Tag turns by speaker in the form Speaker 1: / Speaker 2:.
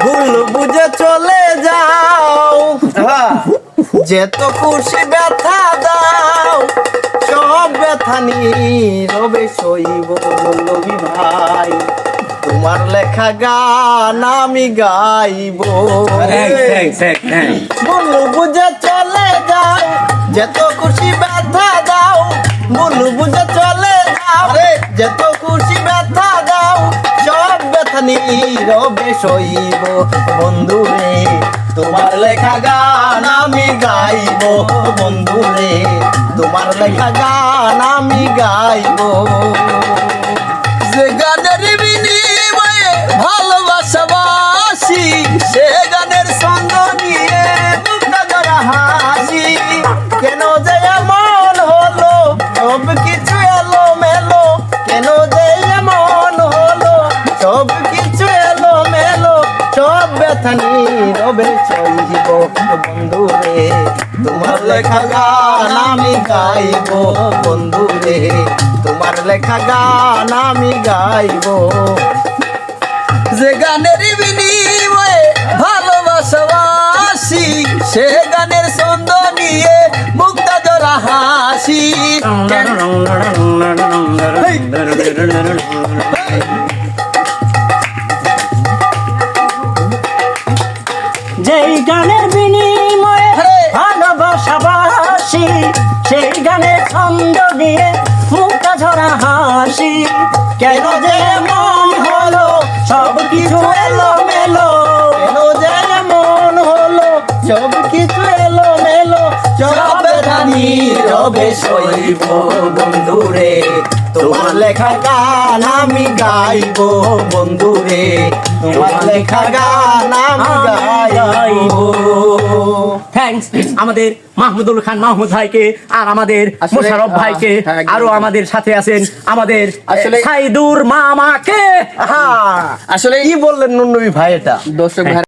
Speaker 1: ভুল বুঝে চলে যাও, যেত খুশি ব্যথা দাও, সব ব্যথা নীরবে সইব বল্লভী ভাই, তোমার লেখা গান আমি গাইব। ভুল বুঝে চলে যাও, যেত খুশি ব্যথা দাও, ভুল বুঝে চলে যাও, যেত খুশি ব্যথা দাও, সব ব্যথা নীরবে সইব বন্ধু রে, তোমার লেখা গান আমি গাইব বন্ধু রে, তোমার লেখা গান আমি গাইব। যে গানের বিনিময়ে ভালোবাসাবাসি, সে গানের ছন্দ নিয়ে মুক্তা ধরা হাসি, কেন যে এমন হলো সব কিছু এলো মেলো, কেন যে এমন হলো সব কিছু এলো মেলো, সব ব্যথা নীরবে সইব বন্ধু রে, তোমার লেখা গান আমি গাইব বন্ধু রে, তোমার লেখা গান আমি গাইব। যে গানের বিনিময়ে ভালোবাসাবাসি, সে গানের ছন্দ নিয়ে মুক্তা জোড়া হাসি,
Speaker 2: যেই গানের বিনিময়ে ভালোবাসাবাসি, সেই গানের ছন্দ দিয়ে মুক্তা ঝরা হাসি, কেন যে মন হলো সব কিছু এলো মেলো,
Speaker 1: কেন যে এমন হলো সব কিছু এলো মেলো, সব ব্যথা নীরবে সইব বন্ধু রে, তোমার লেখা গান আমি গাইব বন্ধু রে, তোমার লেখা গান আমি গাইব।
Speaker 2: থ্যাঙ্কস আমাদের মাহমুদুল খান মাহমুদ ভাইকে, আর আমাদের মোশাররফ ভাইকে, আরো আমাদের সাথে আছেন আমাদের সাইদুর মামাকে।
Speaker 1: আসলে কি বললেন নুনবী ভাই, এটা
Speaker 3: দর্শক ভাই